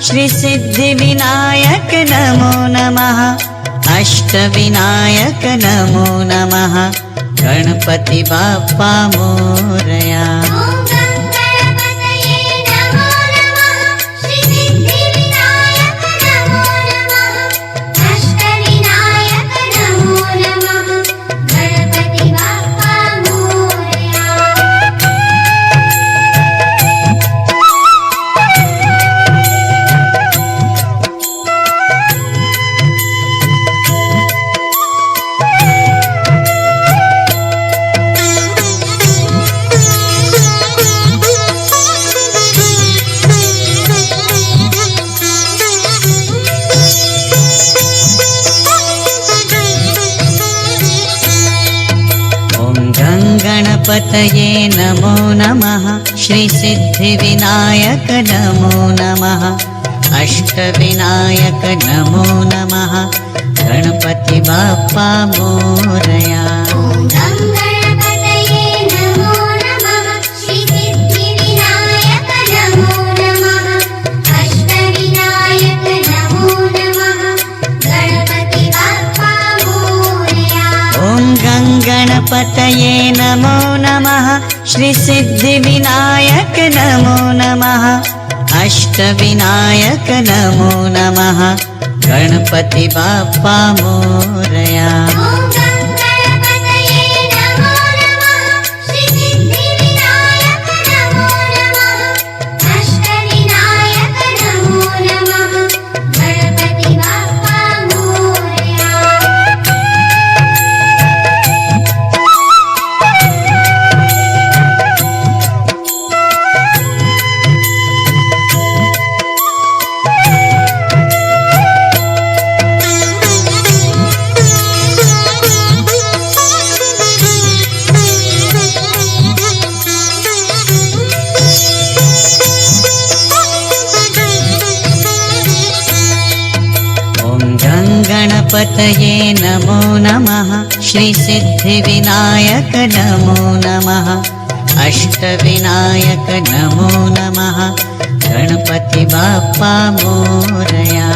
श्री सिद्धिविनायक नमो नमः। अष्टविनायक नमो नमः। गणपति बाप्पा मोरया। गणपतये नमो नमः। श्री सिद्धिविनायक नमो नमः। अष्टविनायक नमो नमः। गणपति बाप्पा मोरया। गणपतये नमो नमः। श्री सिद्धिविनायक नमो नमः। अष्टविनायक नमो नमः। गणपति बाप्पा मोरया। गणपतये नमो नमः। श्री सिद्धिविनायक नमो नमः। अष्टविनायक नमो नमः। गणपति बाप्पा मोरया।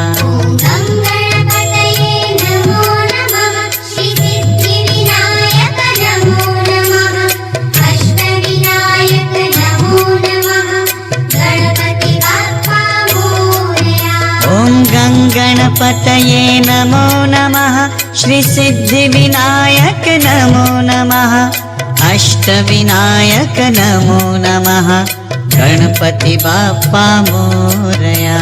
गणपतये नमो नमः। श्री सिद्धिविनायक नमो नमः। अष्टविनायक नमो नमः। गणपति बाप्पा मोरया।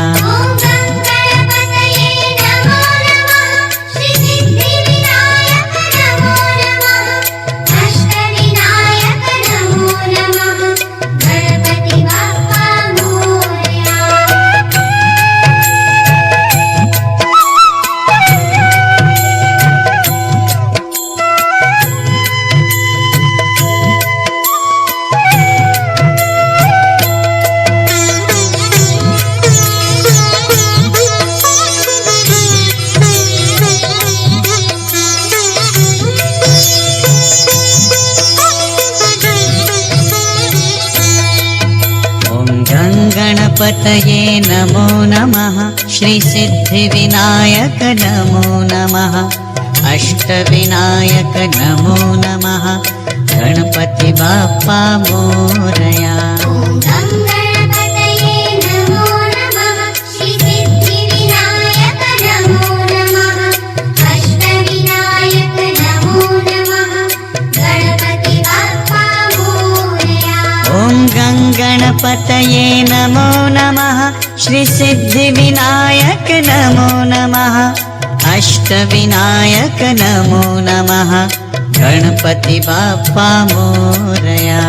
गणपतये नमो नमः। श्री सिद्धिविनायक नमो नमः। अष्टविनायक नमो नमः। गणपति बाप्पा मोरया। गणपतये नमो नमः। श्री सिद्धिविनायक नमो नमः। अष्टविनायक नमो नमः। गणपति बाप्पा मोरया।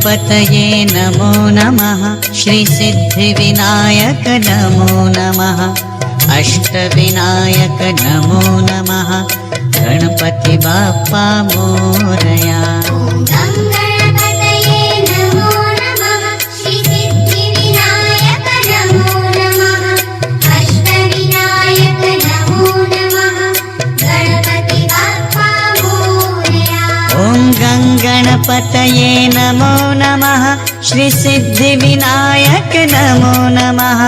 गणपतये नमो नमः श्रीसिद्धिविनायक नमो नमः अष्टविनायक नमो नमः गणपति बाप्पा मोरया। गणपतये नमो नमः श्रीसिद्धिविनायक नमो नमः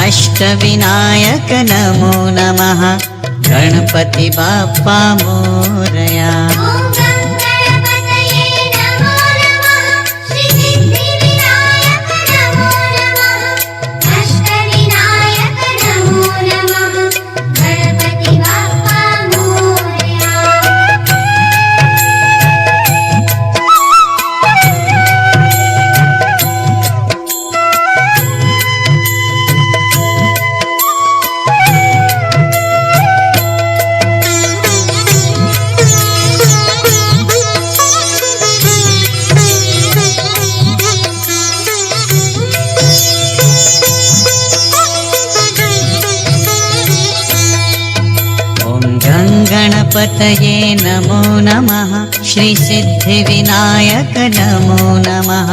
अष्टविनायक नमो नमः गणपति बाप्पा मोरया। गणपतये नमो नमः श्रीसिद्धिविनायक नमो नमः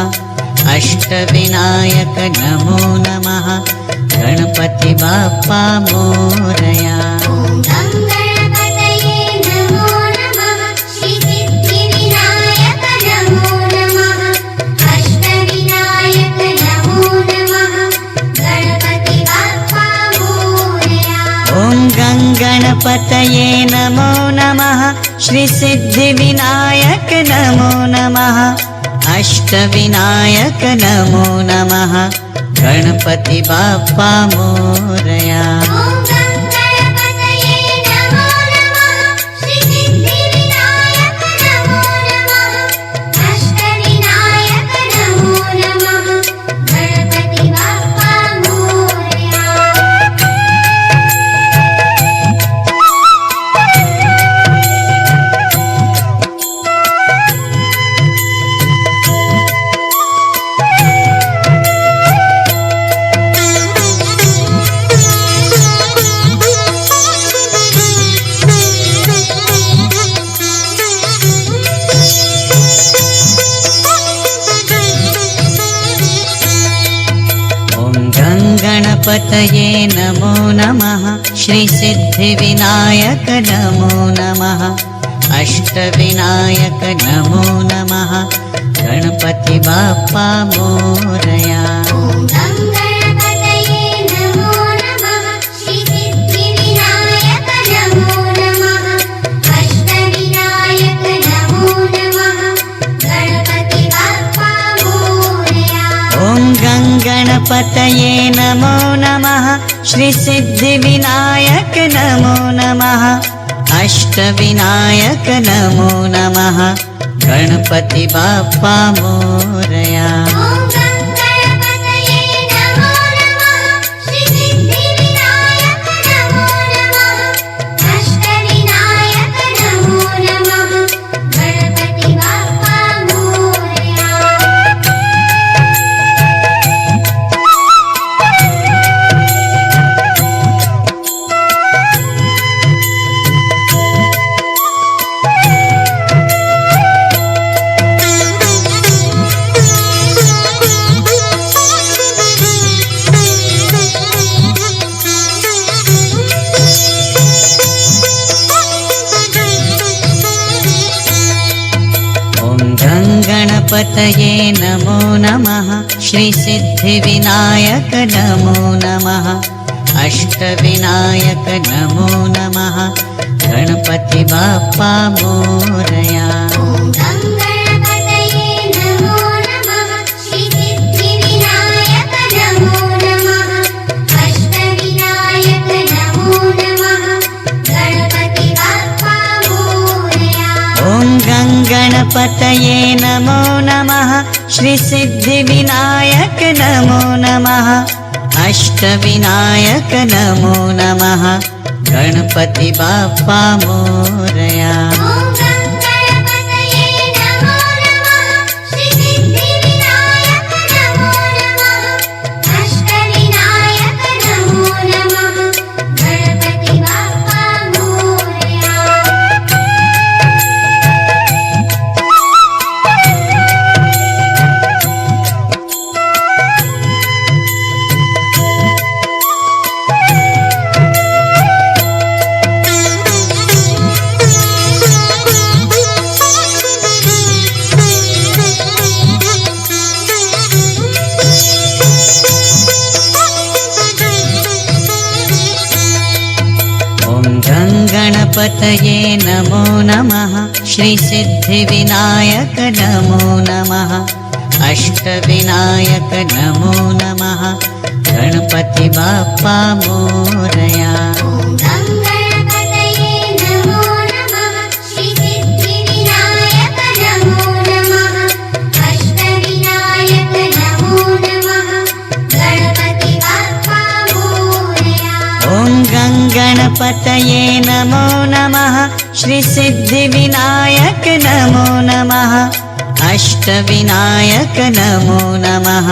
अष्टविनायक नमो नमः गणपति बाप्पा मोरया। गणपतये नमो नमः श्रीसिद्धिविनायक नमो नमः अष्टविनायक नमो नमः गणपति बाप्पा मोरया। गणपतये नमो नमः श्रीसिद्धिविनायक नमो नमः अष्टविनायक नमो नमः गणपति बाप्पा मोरया। गणपतये नमो नमः श्रीसिद्धिविनायक नमो नमः अष्टविनायक नमो नमः गणपति बाप्पा मोरया। गणपतये नमो नमः श्रीसिद्धिविनायक नमो नमः अष्टविनायक नमो नमः गणपति बाप्पा मोरया। गणपतये नमो नमः श्रीसिद्धिविनायक नमो नमः अष्टविनायक नमो नमः गणपति बाप्पा मोरया। गणपतये नमो नमः श्रीसिद्धिविनायक ॐ गङ्गणपतये नमो नमः श्रीसिद्धिविनायक नमो नमः अष्टविनायक नमो नमः गणपति बाप्पा मोरया। गणपतये नमो नमः श्रीसिद्धिविनायक नमो नमः अष्टविनायक नमो नमः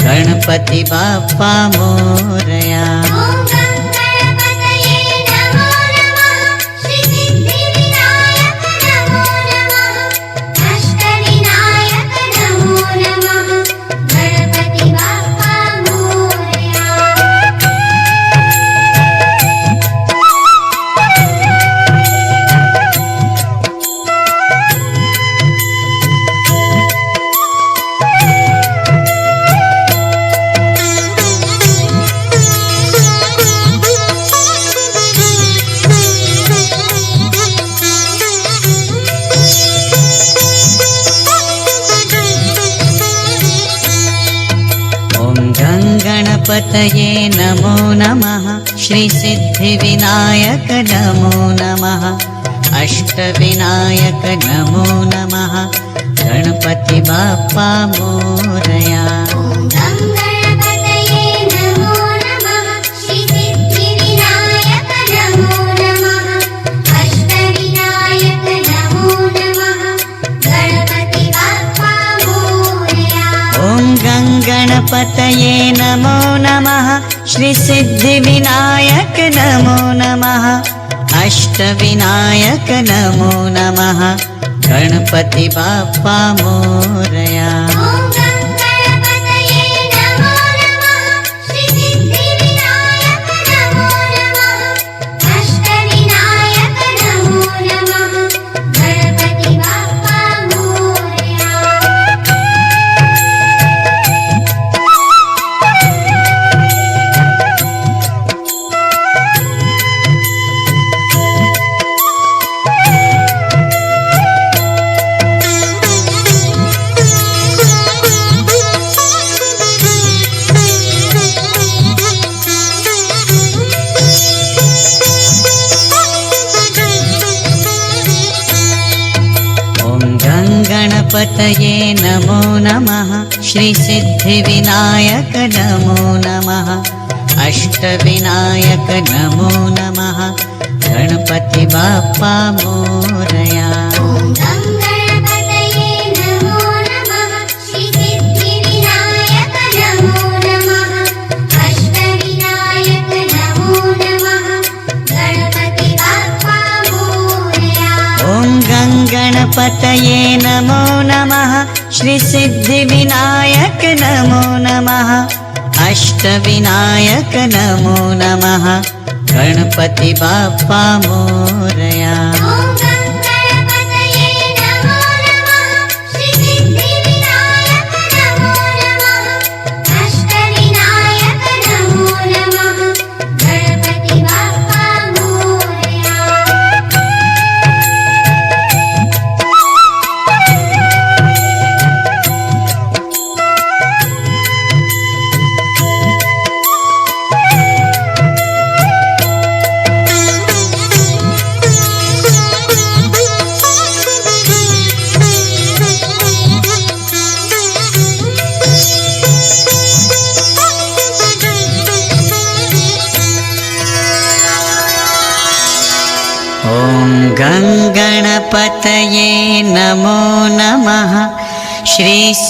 गणपति बाप्पा मोरया। गणपतये नमो नमः श्रीसिद्धिविनायक नमो नमः अष्टविनायक नमो नमः गणपति बाप्पा मोरया। गणपतये नमो नमः श्रीसिद्धिविनायक नमो नमः अष्टविनायक नमो नमः गणपति बाप्पा मोरया। गणपतये नमो नमः श्रीसिद्धिविनायक नमो नमः अष्टविनायक नमो नमः गणपति बाप्पा मोरया। गणपतये नमो नमः श्रीसिद्धिविनायक नमो नमः अष्टविनायक नमो नमः गणपति बाप्पा मोरया। गणपतये नमो नमः श्रीसिद्धिविनायक